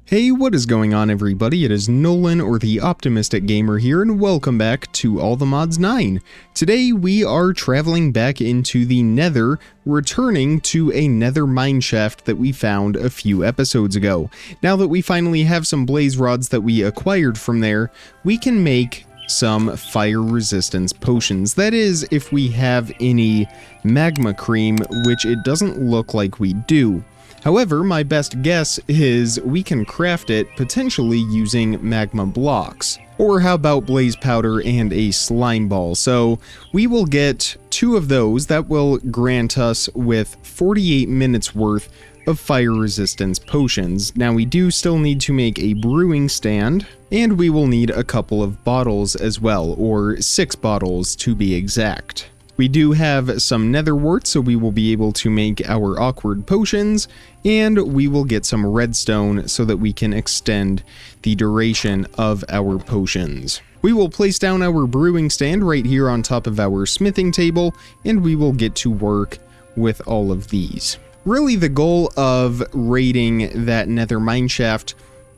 Hey, what is going on everybody? It is Nolan, or the Optimistic Gamer here, and welcome back to All the Mods 9. Today we are traveling back into the Nether, returning to a Nether Mineshaft that we found a few episodes ago. Now that we finally have some blaze rods that we acquired from there, we can make some fire resistance potions. That is, if we have any magma cream, which it doesn't look like we do. However, my best guess is we can craft it potentially using magma blocks. Or how about blaze powder and a slime ball? So we will get 2 of those that will grant us with 48 minutes worth of fire resistance potions. Now we do still need to make a brewing stand, and we will need a couple of bottles as well, or 6 bottles to be exact. We do have some nether warts, so we will be able to make our awkward potions, and we will get some redstone so that we can extend the duration of our potions. We will place down our brewing stand right here on top of our smithing table, and we will get to work with all of these. Really, the goal of raiding that Nether Mineshaft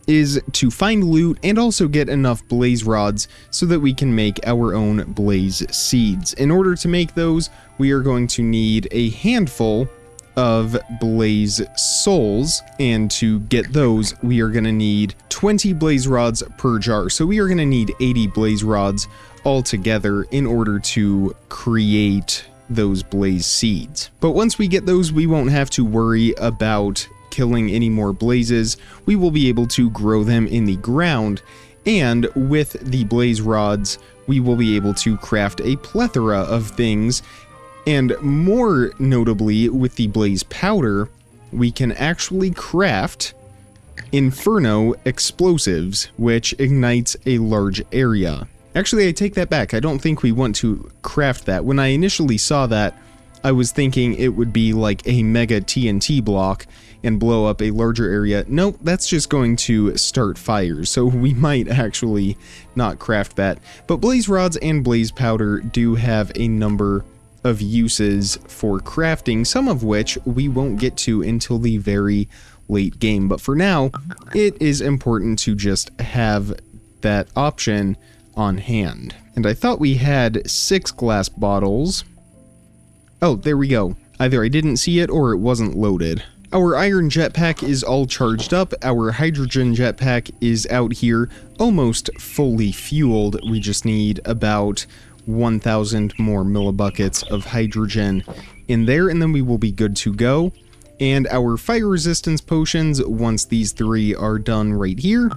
is to find loot and also get enough blaze rods so that we can make our own blaze seeds. In order to make those, we are going to need a handful of blaze souls, and to get those we are going to need 20 blaze rods per jar. So we are going to need 80 blaze rods altogether in order to create those blaze seeds. But once we get those, we won't have to worry about killing any more blazes. We will be able to grow them in the ground, and with the blaze rods we will be able to craft a plethora of things, and more notably with the blaze powder we can actually craft inferno explosives, which ignites a large area. Actually, I take that back. I don't think we want to craft that. When I initially saw that, I was thinking it would be like a mega TNT block and blow up a larger area. Nope, that's just going to start fires, so we might actually not craft that. But blaze rods and blaze powder do have a number of uses for crafting, some of which we won't get to until the very late game. But for now, it is important to just have that option on hand. And I thought we had 6 glass bottles. Oh, there we go. Either I didn't see it or it wasn't loaded. Our iron jetpack is all charged up. Our hydrogen jetpack is out here almost fully fueled. We just need about 1,000 more millibuckets of hydrogen in there, and then we will be good to go. And our fire resistance potions, once these 3 are done right here,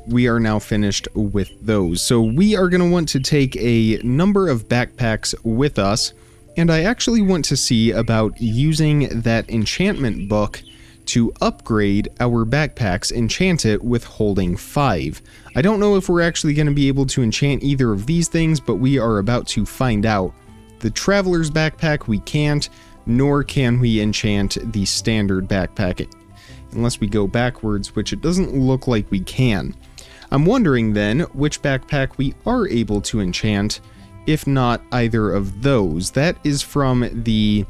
we are now finished with those. So we are going to want to take a number of backpacks with us. And I actually want to see about using that enchantment book to upgrade our backpacks, enchant it with holding 5. I don't know if we're actually going to be able to enchant either of these things, but we are about to find out. The traveler's backpack we can't, nor can we enchant the standard backpack, unless we go backwards, which it doesn't look like we can. I'm wondering then which backpack we are able to enchant, if not either of those. That is from the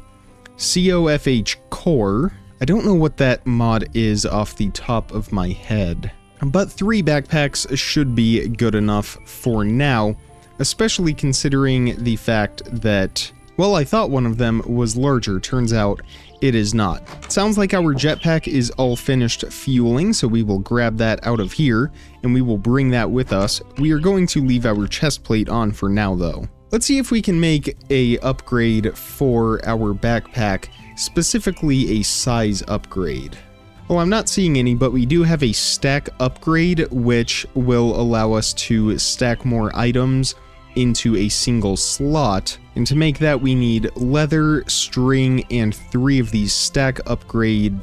COFH core. I don't know what that mod is off the top of my head, but 3 backpacks should be good enough for now, especially considering the fact that, well, I thought one of them was larger. Turns out it is not. Sounds like our jetpack is all finished fueling, so we will grab that out of here and we will bring that with us. We are going to leave our chest plate on for now though. Let's see if we can make a upgrade for our backpack, specifically a size upgrade. Well, I'm not seeing any, but we do have a stack upgrade, which will allow us to stack more items into a single slot. And to make that, we need leather, string, and 3 of these stack upgrade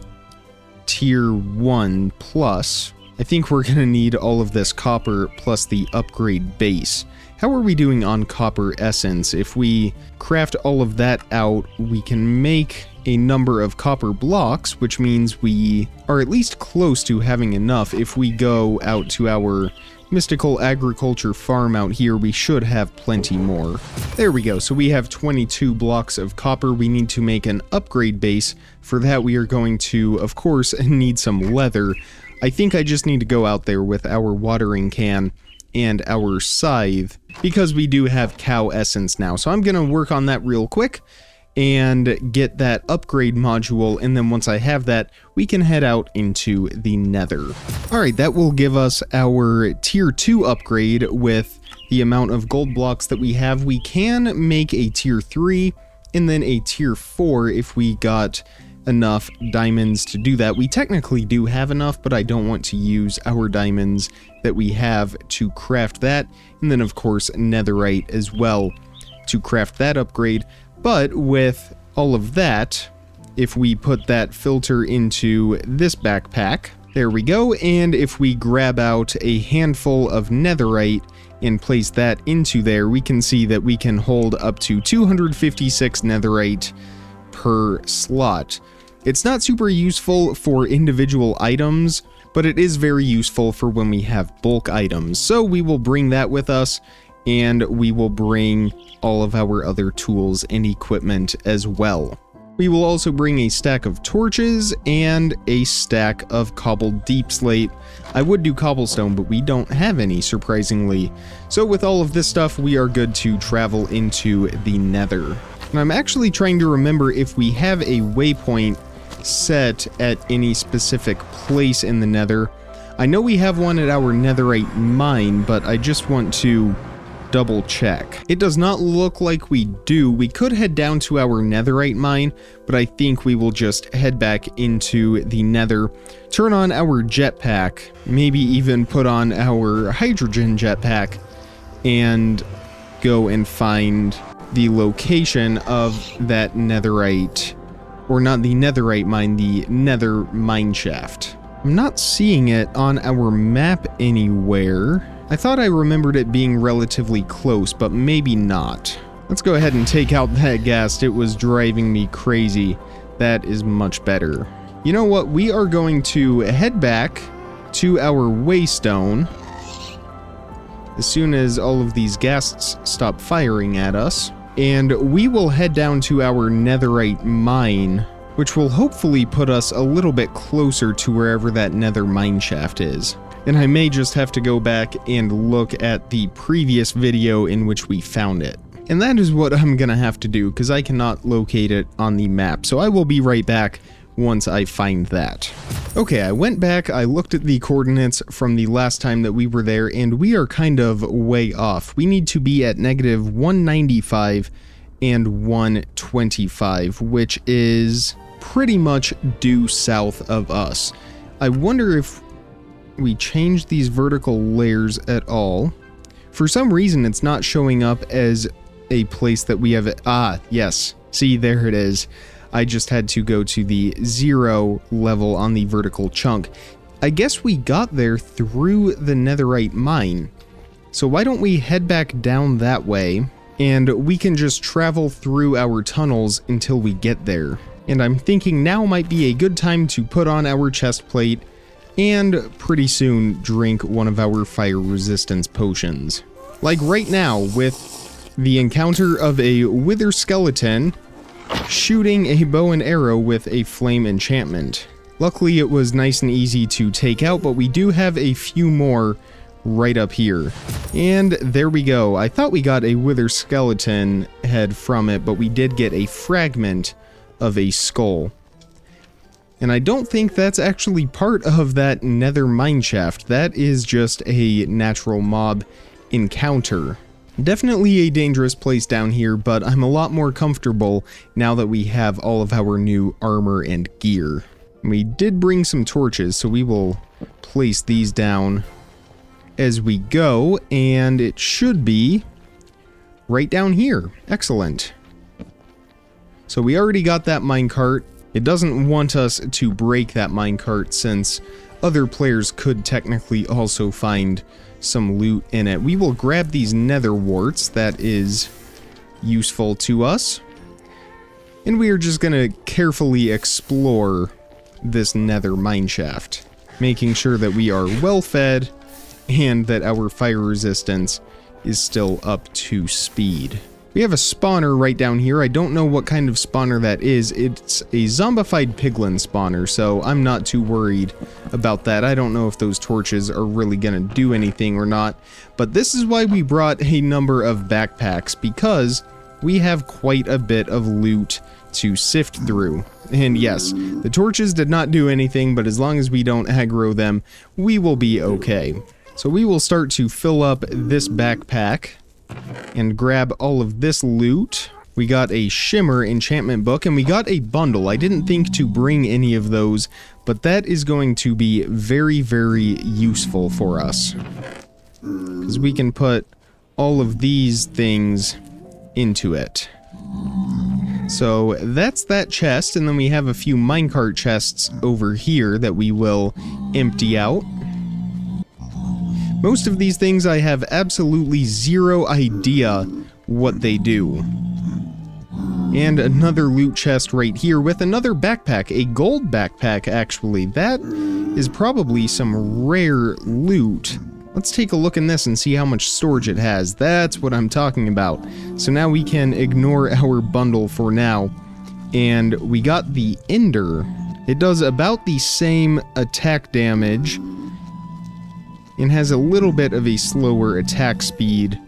tier 1 plus. I think we're gonna need all of this copper plus the upgrade base. How are we doing on copper essence? If we craft all of that out, we can make a number of copper blocks, which means we are at least close to having enough. If we go out to our mystical agriculture farm out here, we should have plenty more. There we go. So we have 22 blocks of copper. We need to make an upgrade base. For that, we are going to, of course, need some leather. I think I just need to go out there with our watering can and our scythe, because we do have cow essence now. So I'm going to work on that real quick and get that upgrade module, and then once I have that, we can head out into the Nether. Alright, that will give us our tier 2 upgrade with the amount of gold blocks that we have. We can make a tier 3 and then a tier 4 if we got enough diamonds to do that. We technically do have enough, but I don't want to use our diamonds that we have to craft that, and then of course netherite as well to craft that upgrade. But with all of that, if we put that filter into this backpack, there we go, and if we grab out a handful of netherite and place that into there, we can see that we can hold up to 256 netherite per slot. It's not super useful for individual items, but it is very useful for when we have bulk items. So we will bring that with us, and we will bring all of our other tools and equipment as well. We will also bring a stack of torches and a stack of cobbled deep slate. I would do cobblestone, but we don't have any, surprisingly. So with all of this stuff, we are good to travel into the Nether. And I'm actually trying to remember if we have a waypoint set at any specific place in the Nether. I know we have one at our netherite mine, but I just want to double check. It does not look like we do. We could head down to our netherite mine, but I think we will just head back into the Nether, turn on our jetpack, maybe even put on our hydrogen jetpack, and go and find the location of that netherite, or not the netherite mine, the Nether Mineshaft. I'm not seeing it on our map anywhere. I thought I remembered it being relatively close, but maybe not. Let's go ahead and take out that ghast. It was driving me crazy. That is much better. You know what? We are going to head back to our waystone as soon as all of these ghasts stop firing at us. And we will head down to our netherite mine, which will hopefully put us a little bit closer to wherever that Nether Mineshaft is. And I may just have to go back and look at the previous video in which we found it. And that is what I'm gonna have to do, because I cannot locate it on the map. So I will be right back once I find that. Okay, I went back, I looked at the coordinates from the last time that we were there, and we are kind of way off. We need to be at negative 195 and 125, which is pretty much due south of us. I wonder if we change these vertical layers at all. For some reason, it's not showing up as a place that we have. Yes. See, there it is. I just had to go to the 0 level on the vertical chunk. I guess we got there through the netherite mine. So why don't we head back down that way, and we can just travel through our tunnels until we get there. And I'm thinking now might be a good time to put on our chest plate and pretty soon drink one of our fire resistance potions. Like right now, with the encounter of a wither skeleton shooting a bow and arrow with a flame enchantment. Luckily it was nice and easy to take out, but we do have a few more right up here. And there we go. I thought we got a wither skeleton head from it, but we did get a fragment of a skull. And I don't think that's actually part of that Nether Mineshaft. That is just a natural mob encounter. Definitely a dangerous place down here, but I'm a lot more comfortable now that we have all of our new armor and gear. We did bring some torches, so we will place these down as we go, and it should be right down here. Excellent. So we already got that minecart. It doesn't want us to break that minecart since other players could technically also find some loot in it. We will grab these nether warts. That is useful to us. And we are just going to carefully explore this Nether Mineshaft, making sure that we are well fed and that our fire resistance is still up to speed. We have a spawner right down here. I don't know what kind of spawner that is. It's a zombified piglin spawner, so I'm not too worried about that. I don't know if those torches are really gonna do anything or not. But this is why we brought a number of backpacks, because we have quite a bit of loot to sift through. And yes, the torches did not do anything, but as long as we don't aggro them, we will be okay. So we will start to fill up this backpack and grab all of this loot. We got a shimmer enchantment book and we got a bundle. I didn't think to bring any of those, but that is going to be very, very useful for us, because we can put all of these things into it. So that's that chest, and then we have a few minecart chests over here that we will empty out. Most of these things I have absolutely zero idea what they do. And another loot chest right here with another backpack, a gold backpack actually. That is probably some rare loot. Let's take a look in this and see how much storage it has. That's what I'm talking about. So now we can ignore our bundle for now. And we got the Ender. It does about the same attack damage and has a little bit of a slower attack speed,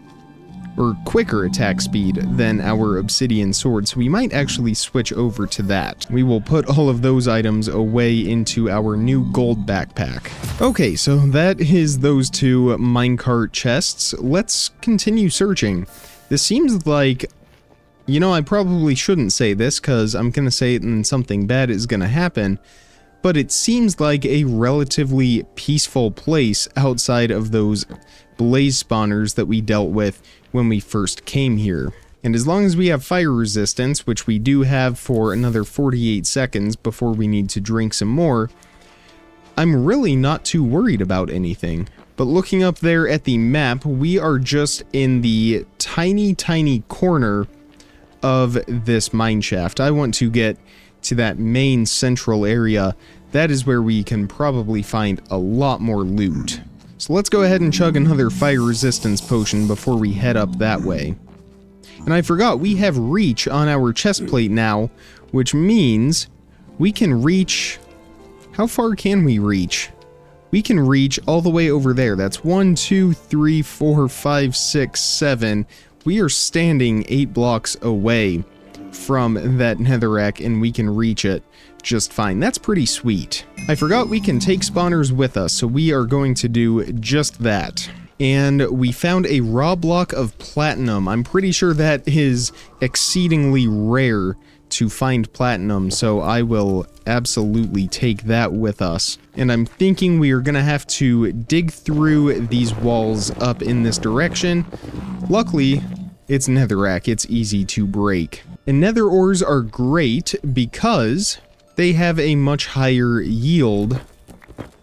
or quicker attack speed, than our obsidian sword, so we might actually switch over to that. We will put all of those items away into our new gold backpack. Okay, so that is those two minecart chests. Let's continue searching. This seems like, you know, I probably shouldn't say this because I'm gonna say it and something bad is gonna happen, but it seems like a relatively peaceful place outside of those blaze spawners that we dealt with when we first came here. And as long as we have fire resistance, which we do have for another 48 seconds before we need to drink some more, I'm really not too worried about anything. But looking up there at the map, we are just in the tiny, tiny corner of this mineshaft. I want to get to that main central area. That is where we can probably find a lot more loot. So let's go ahead and chug another fire resistance potion before we head up that way. And I forgot, we have reach on our chest plate now, which means we can reach... How far can we reach? We can reach all the way over there. That's 1, 2, 3, 4, 5, 6, 7. We are standing 8 blocks away from that netherrack, and we can reach it just fine. That's pretty sweet. I forgot we can take spawners with us, so we are going to do just that. And we found a raw block of platinum. I'm pretty sure that is exceedingly rare to find platinum, so I will absolutely take that with us. And I'm thinking we are gonna have to dig through these walls up in this direction. Luckily, it's netherrack, it's easy to break. And nether ores are great because they have a much higher yield,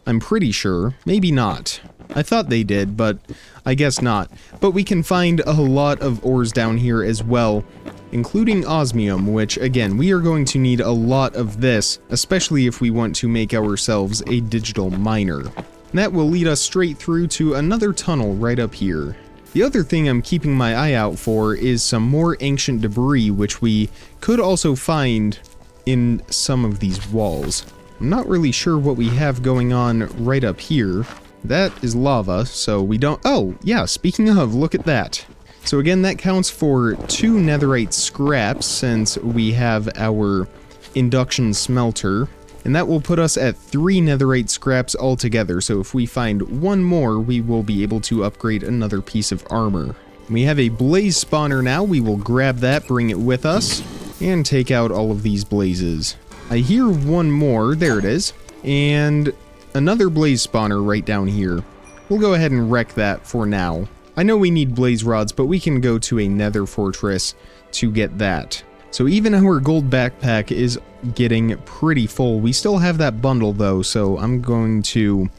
I'm pretty sure. Maybe not. I thought they did, but I guess not. But we can find a lot of ores down here as well, including osmium, which, again, we are going to need a lot of this, especially if we want to make ourselves a digital miner. And that will lead us straight through to another tunnel right up here. The other thing I'm keeping my eye out for is some more ancient debris, which we could also find in some of these walls. I'm not really sure what we have going on right up here. That is lava, so we don't... Oh, yeah, speaking of, look at that. So again, that counts for 2 netherite scraps since we have our induction smelter. And that will put us at 3 netherite scraps altogether, so if we find one more, we will be able to upgrade another piece of armor. We have a blaze spawner now. We will grab that, bring it with us, and take out all of these blazes. I hear one more. There it is. And another blaze spawner right down here. We'll go ahead and wreck that for now. I know we need blaze rods, but we can go to a nether fortress to get that. So even our gold backpack is getting pretty full. We still have that bundle though, so I'm going to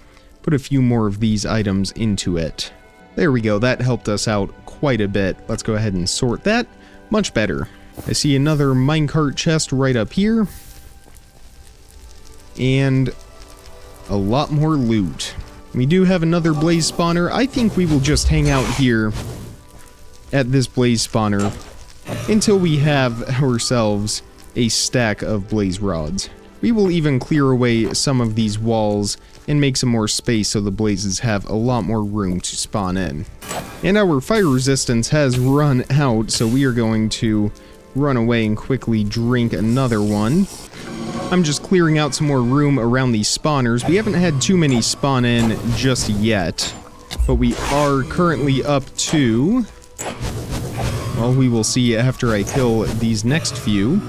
put a few more of these items into it. There we go, that helped us out quite a bit. Let's go ahead and sort that. Much better. I see another minecart chest right up here. And a lot more loot. We do have another blaze spawner. I think we will just hang out here at this blaze spawner until we have ourselves a stack of blaze rods. We will even clear away some of these walls and make some more space so the blazes have a lot more room to spawn in. And our fire resistance has run out, so we are going to run away and quickly drink another one. I'm just clearing out some more room around these spawners. We haven't had too many spawn in just yet, but we are currently up to... well, we will see after I kill these next few.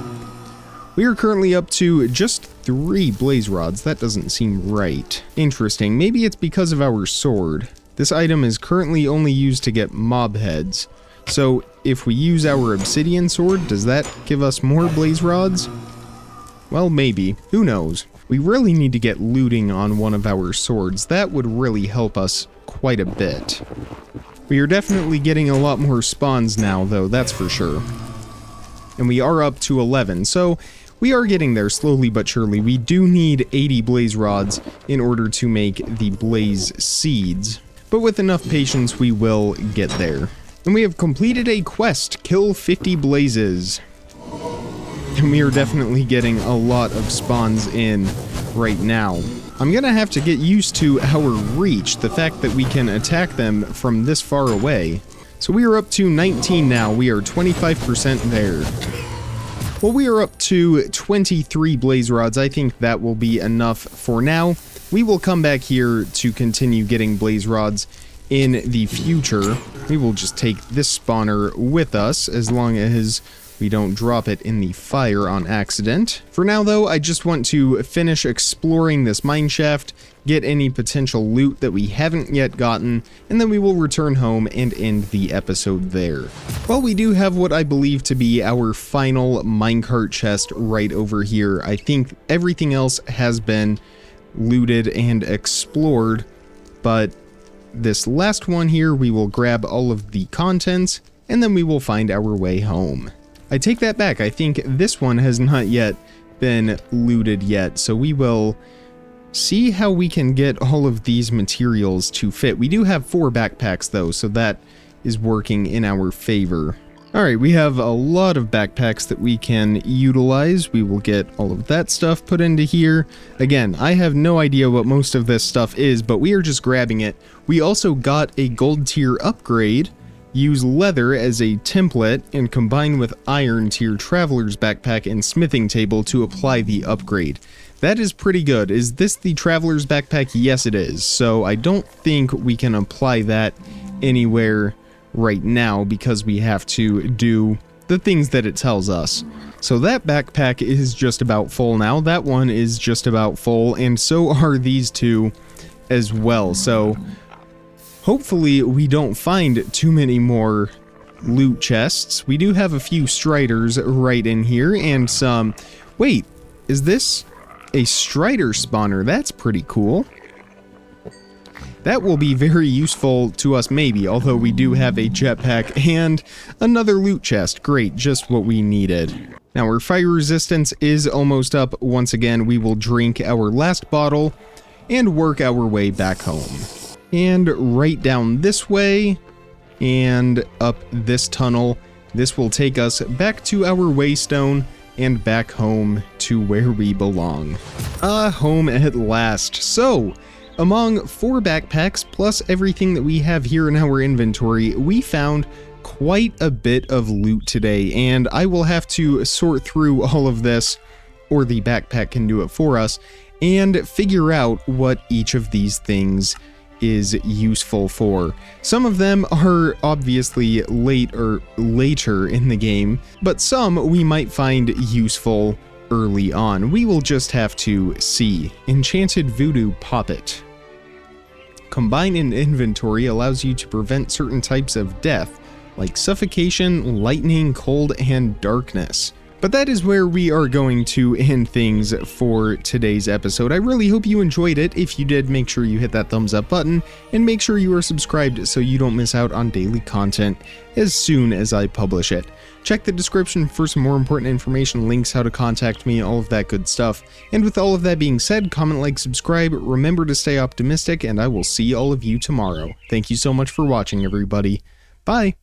We are currently up to just 3 blaze rods. That doesn't seem right. Interesting. Maybe it's because of our sword. This item is currently only used to get mob heads. So if we use our obsidian sword, does that give us more blaze rods? Well, maybe. Who knows? We really need to get looting on one of our swords. That would really help us quite a bit. We are definitely getting a lot more spawns now, though, that's for sure. And we are up to 11, so we are getting there slowly but surely. We do need 80 blaze rods in order to make the blaze seeds, but with enough patience we will get there. And we have completed a quest, kill 50 blazes. And we are definitely getting a lot of spawns in right now. I'm gonna have to get used to our reach, the fact that we can attack them from this far away. So we are up to 19 now, we are 25% there. Well, we are up to 23 blaze rods. I think that will be enough for now. We will come back here to continue getting blaze rods in the future. We will just take this spawner with us as long as we don't drop it in the fire on accident. For now though, I just want to finish exploring this mineshaft, get any potential loot that we haven't yet gotten, and then we will return home and end the episode there. Well, we do have what I believe to be our final minecart chest right over here. I think everything else has been looted and explored, but this last one here, we will grab all of the contents, and then we will find our way home. I take that back, I think this one has not yet been looted yet, so we will see how we can get all of these materials to fit. We do have 4 backpacks though, so that is working in our favor. Alright, we have a lot of backpacks that we can utilize. We will get all of that stuff put into here. Again, I have no idea what most of this stuff is, but we are just grabbing it. We also got a gold tier upgrade. Use leather as a template and combine with iron tier traveler's backpack and smithing table to apply the upgrade. That is pretty good. Is this the traveler's backpack? Yes, it is. So I don't think we can apply that anywhere right now because we have to do the things that it tells us. So that backpack is just about full now. That one is just about full, and so are these two as well. So hopefully we don't find too many more loot chests. We do have a few striders right in here and some... Wait, is this a strider spawner? That's pretty cool. That will be very useful to us maybe, although we do have a jetpack and another loot chest. Great, just what we needed. Now our fire resistance is almost up. Once again, we will drink our last bottle and work our way back home. And right down this way and up this tunnel. This will take us back to our waystone and back home to where we belong. Home at last. So, among 4 backpacks plus everything that we have here in our inventory, we found quite a bit of loot today, and I will have to sort through all of this, or the backpack can do it for us, and figure out what each of these things is useful for. Some of them are obviously later in the game, but some we might find useful early on. We will just have to see. Enchanted Voodoo Poppet. Combine in inventory allows you to prevent certain types of death, like suffocation, lightning, cold, and darkness. But that is where we are going to end things for today's episode. I really hope you enjoyed it. If you did, make sure you hit that thumbs up button and make sure you are subscribed so you don't miss out on daily content as soon as I publish it. Check the description for some more important information, links, how to contact me, all of that good stuff. And with all of that being said, comment, like, subscribe, remember to stay optimistic, and I will see all of you tomorrow. Thank you so much for watching, everybody. Bye!